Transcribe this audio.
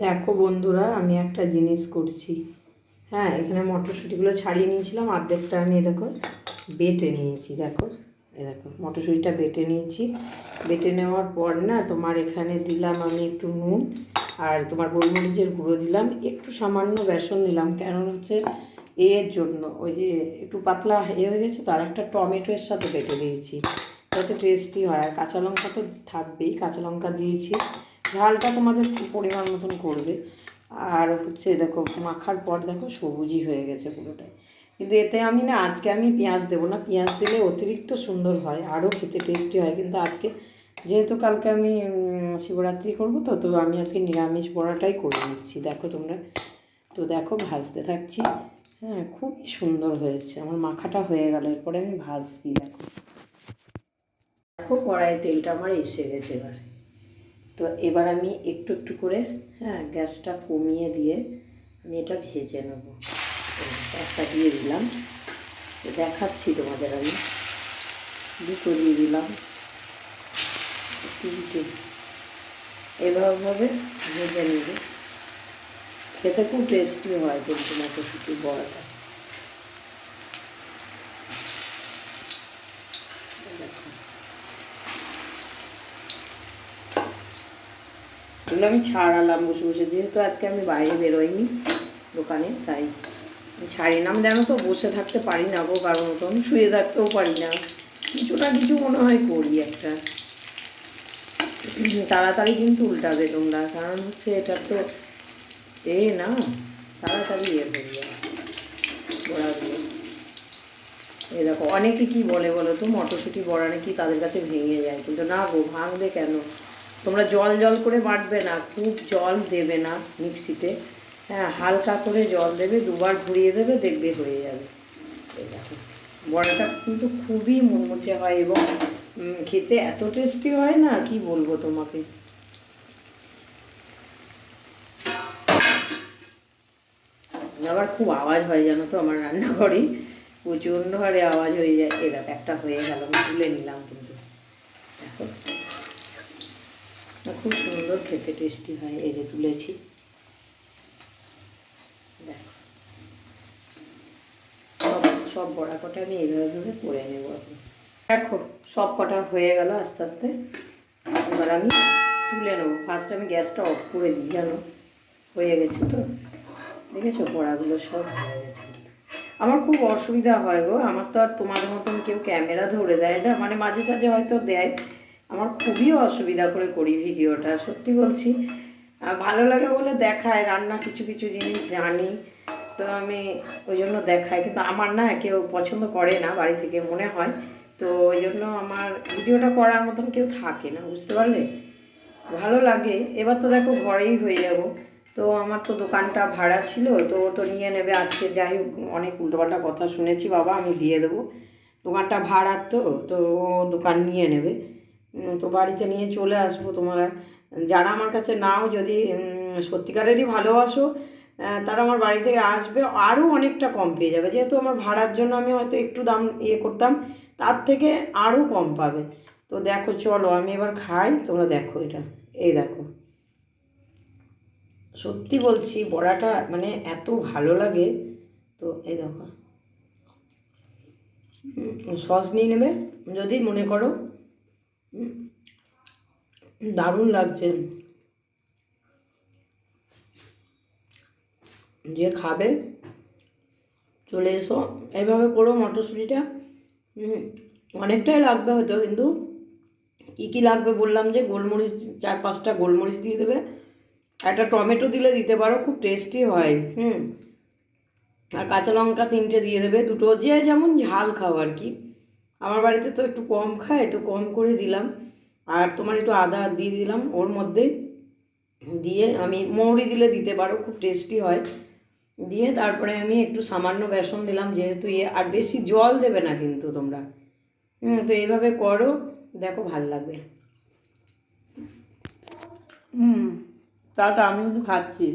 দেখো বন্ধুরা, আমি একটা জিনিস করছি। হ্যাঁ, এখানে মটরশুঁটিগুলো ছাড়িয়ে নিয়েছিলাম, অর্ধেকটা আমি দেখো বেটে নিয়েছি। দেখো দেখো মটরশুঁটিটা বেটে নিয়েছি। বেটে নেওয়ার পর না তোমার এখানে দিলাম আমি একটু নুন, আর তোমার গোলমরিচের গুঁড়ো দিলাম, একটু সামান্য বেসন দিলাম। কেন হচ্ছে এর জন্য, ওই যে একটু পাতলা হয়ে গেছে, তার একটা টমেটোর সাথে বেটে দিয়েছি যাতে টেস্টি হয়। আর কাঁচা লঙ্কা তো থাকবেই, কাঁচা লঙ্কা দিয়েছি। ঝালটা তোমাদের পরিমাণ মতন করবে। আর হচ্ছে দেখো মাখার পর দেখো সবুজই হয়ে গেছে পুরোটাই। কিন্তু এতে আমি না, আজকে আমি পেঁয়াজ দেবো না। পেঁয়াজ দিলে অতিরিক্ত সুন্দর হয়, আরও খেতে টেস্টি হয়। কিন্তু আজকে যেহেতু কালকে আমি শিবরাত্রি করবো, তো আমি আজকে নিরামিষ বড়াটাই করে নিচ্ছি। দেখো তোমরা, তো দেখো ভাজতে থাকছি। হ্যাঁ, খুবই সুন্দর হয়েছে। আমার মাখাটা হয়ে গেল, এরপরে আমি ভাজছি। দেখো দেখো কড়াই তেলটা আমার এসে গেছে এবার। তো এবার আমি একটু একটু করে, হ্যাঁ, গ্যাসটা কমিয়ে দিয়ে আমি এটা ভেজে নেব। একটা দিয়ে দিলাম, দেখাচ্ছি তোমাদের। আমি দুটো দিয়ে দিলাম, তিনটে। এভাবে ভেজে নেবে, খেতে খুব টেস্টি হয় কিন্তু মটরশুঁটি বড়াটা। এগুলো আমি ছাড়ালাম বসে বসে, যেহেতু আজকে আমি বাইরে বেরোইনি দোকানে, তাই ছাড়িলাম। জানো তো, বসে থাকতে পারি না গো, কারণ মতন শুয়ে থাকতেও পারি না। কিছু না কিছু মনে হয় করি একটা। তাড়াতাড়ি কিন্তু উল্টাবে তোমরা, কারণ হচ্ছে এটা তো না, তাড়াতাড়ি হয়ে যায় বড়াগুলো। এই দেখো, অনেকে কি বলে বলো তো, মটরশুঁটি বড়া নাকি তাদের কাছে ভেঙে যায়। কিন্তু না গো, ভাঙবে কেন? তোমরা জল জল করে বাটবে না, খুব জল দেবে না মিক্সিতে। হ্যাঁ, হালকা করে জল দেবে, দুবার ঘুরিয়ে দেবে, দেখবে হয়ে যাবে। এই দেখো, বড়াটা কিন্তু খুবই মুচমুচে হয় এবং খেতে এত টেস্টি হয় না, কি বলবো তোমাকে। আবার খুব আওয়াজ হয় জানো তো আমার রান্নাঘরে, প্রচণ্ড হারে আওয়াজ হয়ে যায়। এ দেখো একটা হয়ে গেল, আমি তুলে নিলাম। কিন্তু দেখো, খুব সুন্দর খেতে টেস্টি হয়। এই যে তুলেছি, দেখো সব সব বড়া কটা আমি এইভাবে করে নেবো এখন। দেখো সব কটা হয়ে গেল আস্তে আস্তে। এবার আমি তুলে নেবো। ফার্স্ট আমি গ্যাসটা অফ করে দিই, জানো, হয়ে গেছে তো। দেখেছো, বড়াগুলো সব হয়ে গেছে। আমার খুব অসুবিধা হয় গো, আমার তো আর তোমাদের মতন কেউ ক্যামেরা ধরে দেয় না, মানে মাঝে সাঝে হয়তো দেয়। আমার খুবই অসুবিধা করে করি ভিডিওটা, সত্যি বলছি। ভালো লাগে বলে দেখায়, রান্না কিছু কিছু জিনিস জানি, তো আমি ওই জন্য দেখাই। কিন্তু আমার না, কেউ পছন্দ করে না বাড়ি থেকে, মনে হয়। তো ওই জন্য আমার ভিডিওটা করার মতন কেউ থাকে না, বুঝতে পারলে। ভালো লাগে। এবার তো দেখো ঘরেই হয়ে যাব। তো আমার তো দোকানটা ভাড়া ছিল, তো ও তো নিয়ে নেবে আজকে। যাই হোক, অনেক উল্টোপাল্টা কথা শুনেছি বাবা, আমি দিয়ে দেবো। দোকানটা ভাড়ার তো, তো ও দোকান নিয়ে নেবে। তো বাড়িতে নিয়ে চলে আসবো। তোমরা যারা আমার কাছে নাও, যদি সত্যিকারেরই ভালোবাসো, তারা আমার বাড়ি থেকে আসবে, আরও অনেকটা কম পেয়ে যাবে। যেহেতু আমার ভাড়ার জন্য আমি হয়তো একটু দাম করতাম, তার থেকে আরও কম পাবে। তো দেখো, চলো আমি এবার খাই, তোমরা দেখো এটা। এই দেখো, সত্যি বলছি বড়াটা মানে এত ভালো লাগে। তো এই দেখো, সস নিয়ে নেবে যদি মনে করো। দারুণ লাগছে। যে খাবে চলে এসো, এইভাবে করো মটরশুঁটিটা। অনেকটাই লাগবে হয়তো, কিন্তু কী কী লাগবে বললাম, যে গোলমরিচ 4-5টা গোলমরিচ দিয়ে দেবে, একটা টমেটো দিলে দিতে পারো, খুব টেস্টি হয়। আর কাঁচা লঙ্কা 3টে দিয়ে দেবে, দুটো, যে যেমন ঝাল খাও আর কি। আমার বাড়িতে তো একটু কম খায়, তো কম করে দিলাম। আর তোমার একটু আদা দিয়ে দিলাম ওর মধ্যে, দিয়ে আমি মৌরি দিলে দিতে পারো, খুব টেস্টি হয়। দিয়ে তারপরে আমি একটু সামান্য বেসন দিলাম, যেহেতু আর বেশি জল দেবে না কিন্তু তোমরা। তো এইভাবে করো, দেখো ভাল লাগবে। টাটা, আমি কিন্তু খাচ্ছি।